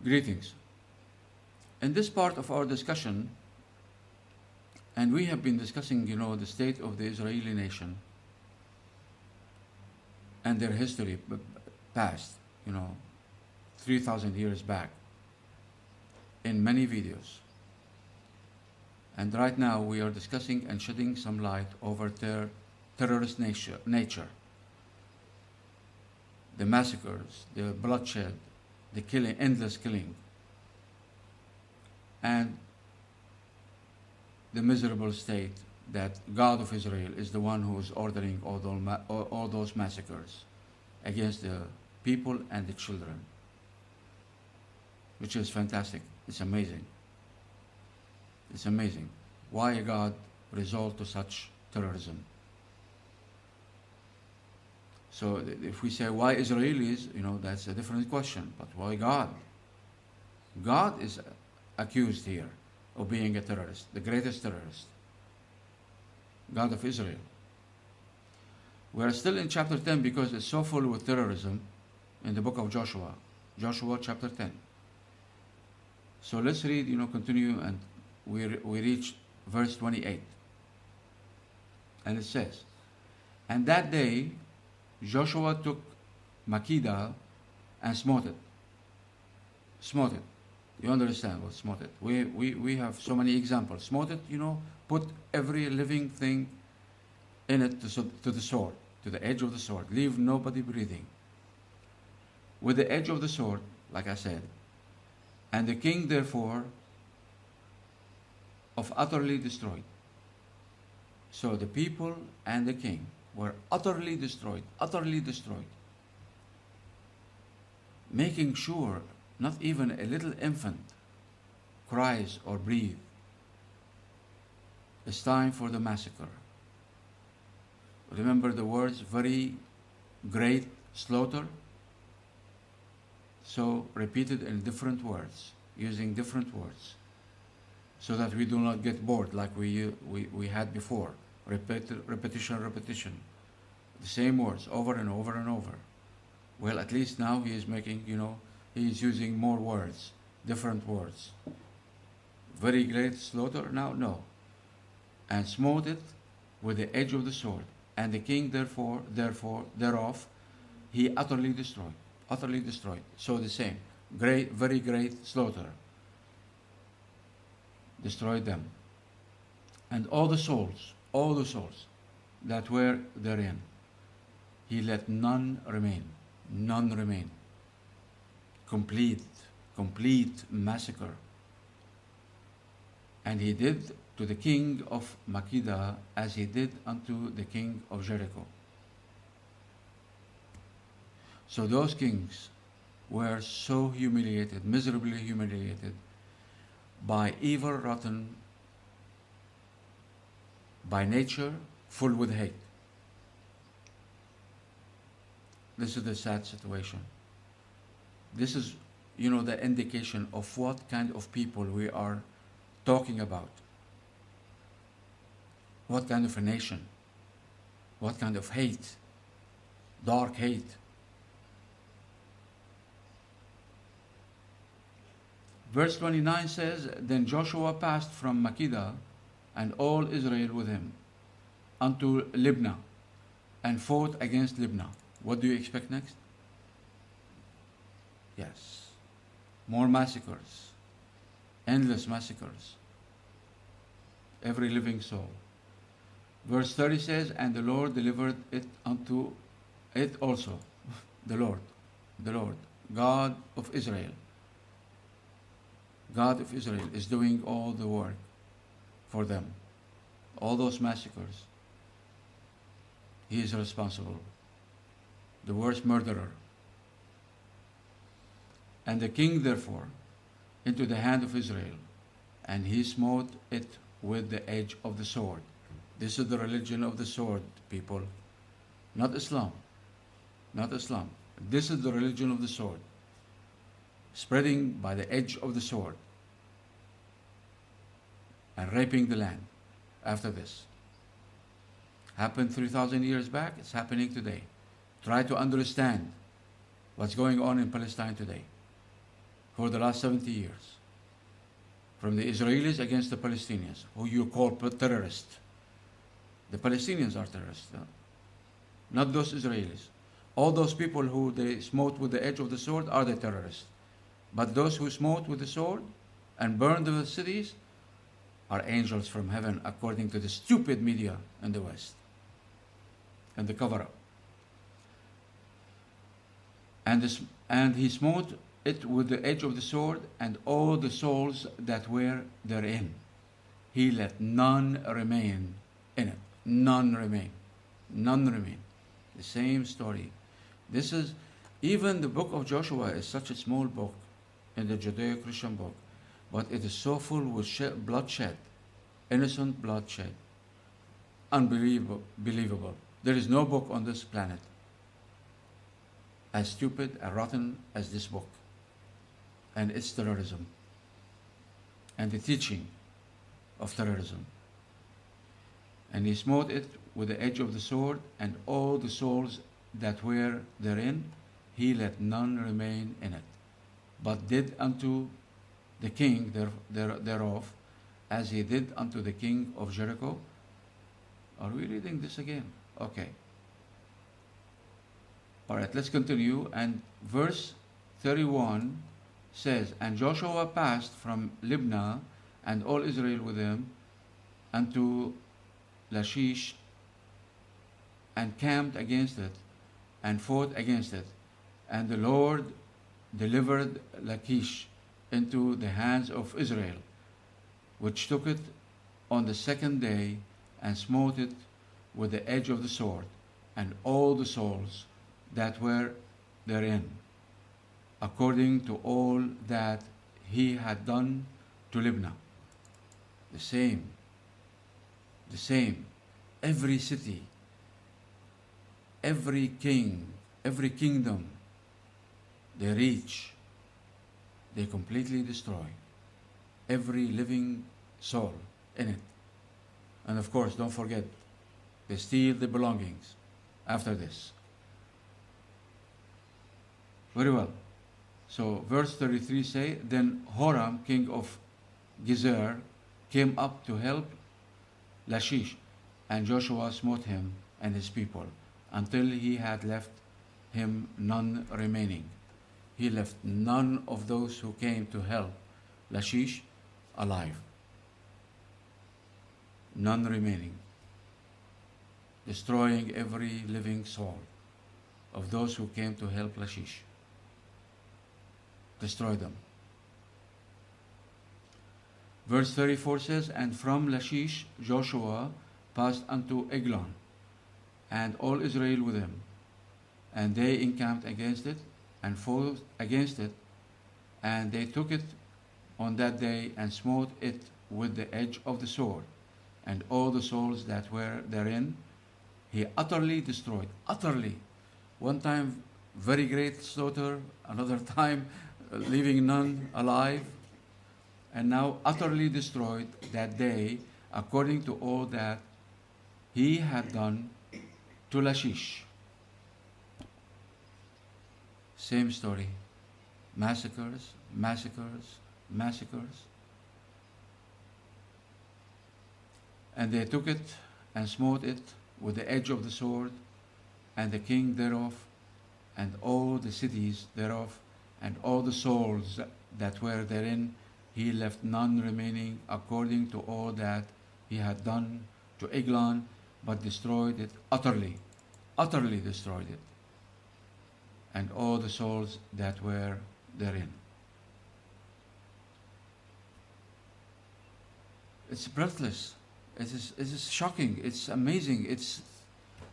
Greetings. In this part of our discussion, and we have been discussing, the state of the Israeli nation and their history past, you know, 3,000 years back in many videos. And right now we are discussing and shedding some light over their terrorist nature, the massacres, the bloodshed, the killing, endless killing, and the miserable state that God of Israel is the one who is ordering all those massacres against the people and the children, which is fantastic. It's amazing. It's amazing. Why God resort to such terrorism? So if we say why Israelis, that's a different question. But why God? God is accused here of being a terrorist, the greatest terrorist. God of Israel. We are still in chapter 10 because it's so full with terrorism in the book of Joshua. Joshua chapter 10. So let's read, continue, and we reach verse 28. And it says, "And that day Joshua took Makkedah and smote it." Smote it. You understand what smote it? We have so many examples. Smote it, put every living thing in it to the sword, to the edge of the sword. Leave nobody breathing. With the edge of the sword, like I said. And the king, therefore, of utterly destroyed. So the people and the king were utterly destroyed, making sure not even a little infant cries or breathes. It's time for the massacre. Remember the words, very great slaughter? So repeated in different words, using different words, so that we do not get bored like we had before. Repetition. The same words over and over and over. Well, at least now he is making, he is using more words, different words. Very great slaughter? Now, no. And smote it with the edge of the sword. And the king, thereof, he utterly destroyed. So the same. Great, very great slaughter. Destroyed them. And all the souls that were therein, he let none remain. Complete massacre. And he did to the king of Makkedah as he did unto the king of Jericho. So those kings were so humiliated, miserably humiliated, by evil, rotten, by nature, full with hate. This is the sad situation. This is, the indication of what kind of people we are talking about. What kind of a nation? What kind of hate? Dark hate. Verse 29 says, "Then Joshua passed from Makkedah, and all Israel with him, unto Libnah, and fought against Libnah." What do you expect next? Yes. More massacres. Endless massacres. Every living soul. Verse 30 says, "And the Lord delivered it unto it also." The Lord, God of Israel. God of Israel is doing all the work for them. All those massacres. He is responsible. The worst murderer. "And the king, therefore, into the hand of Israel, and he smote it with the edge of the sword." This is the religion of the sword, people. Not Islam. This is the religion of the sword. Spreading by the edge of the sword. And raping the land after this. Happened 3,000 years back, it's happening today. Try to understand what's going on in Palestine today. for the last 70 years. From the Israelis against the Palestinians, who you call terrorists. The Palestinians are terrorists, not those Israelis. All those people who they smote with the edge of the sword are the terrorists. But those who smote with the sword and burned the cities are angels from heaven, according to the stupid media in the West and the cover-up. And he smote it with the edge of the sword, and all the souls that were therein. He let none remain in it. None remain. None remain. The same story. This is, even the book of Joshua is such a small book in the Judeo-Christian book, but it is so full with bloodshed, innocent bloodshed. Unbelievable. There is no book on this planet as stupid and rotten as this book. And its terrorism and the teaching of terrorism. And he smote it with the edge of the sword, and all the souls that were therein, he let none remain in it, but did unto the king thereof as he did unto the king of Jericho. Are we reading this again? Okay. All right, let's continue. And verse 31 says, and Joshua passed from Libnah, and all Israel with him, unto Lachish, and camped against it, and fought against it. And the Lord delivered Lachish into the hands of Israel, which took it on the second day, and smote it with the edge of the sword, and all the souls that were therein, according to all that he had done to Libnah. The same. Every city, every king, every kingdom they reach, they completely destroy every living soul in it. And of course, don't forget, they steal the belongings after this. Very well. So verse 33 say, then Horam, king of Gezer, came up to help Lachish, and Joshua smote him and his people, until he had left him none remaining. He left none of those who came to help Lachish alive. None remaining. Destroying every living soul of those who came to help Lachish. Destroy them. Verse 34 says, and from Lachish Joshua passed unto Eglon, and all Israel with him. And they encamped against it, and fought against it, and they took it on that day, and smote it with the edge of the sword, and all the souls that were therein he utterly destroyed. Utterly. One time very great slaughter, another time leaving none alive, and now utterly destroyed that day, according to all that he had done to Lachish. Same story. Massacres, massacres, massacres. And they took it and smote it with the edge of the sword, and the king thereof, and all the cities thereof, and all the souls that were therein, he left none remaining, according to all that he had done to Eglon, but destroyed it utterly, utterly destroyed it, and all the souls that were therein. It's breathless. It is shocking. It's amazing. It's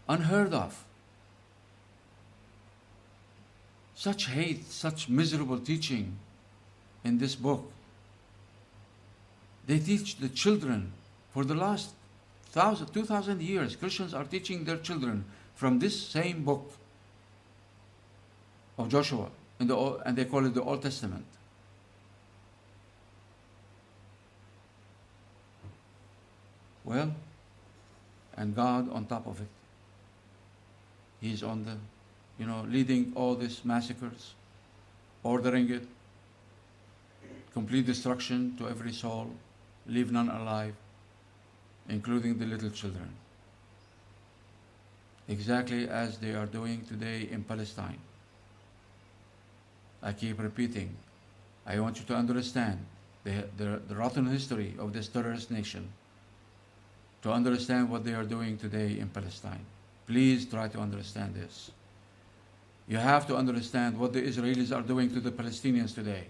unheard of. Such hate, such miserable teaching in this book. They teach the children for the last 2,000 years. Christians are teaching their children from this same book of Joshua, and they call it the Old Testament. Well, and God on top of it. He's on the, leading all these massacres, ordering it, complete destruction to every soul, leave none alive, including the little children. Exactly as they are doing today in Palestine. I keep repeating, I want you to understand the rotten history of this terrorist nation, to understand what they are doing today in Palestine. Please try to understand this. You have to understand what the Israelis are doing to the Palestinians today.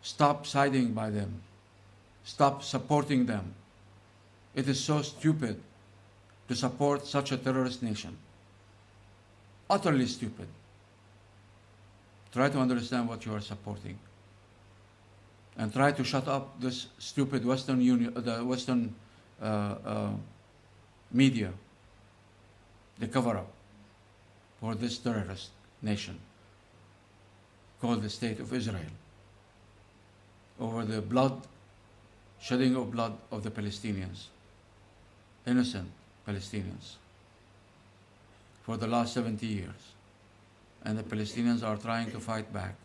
Stop siding by them. Stop supporting them. It is so stupid to support such a terrorist nation. Utterly stupid. Try to understand what you are supporting. And try to shut up this stupid Western media, the cover-up for this terrorist nation called the State of Israel, over the shedding of blood of the Palestinians, innocent Palestinians, for the last 70 years. And the Palestinians are trying to fight back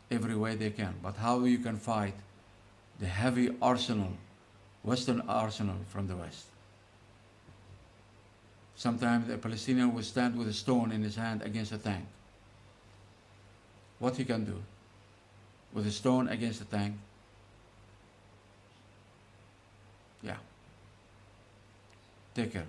every way they can. But how you can fight the heavy arsenal, Western arsenal from the West? Sometimes a Palestinian will stand with a stone in his hand against a tank. What he can do with a stone against a tank? Yeah. Take care.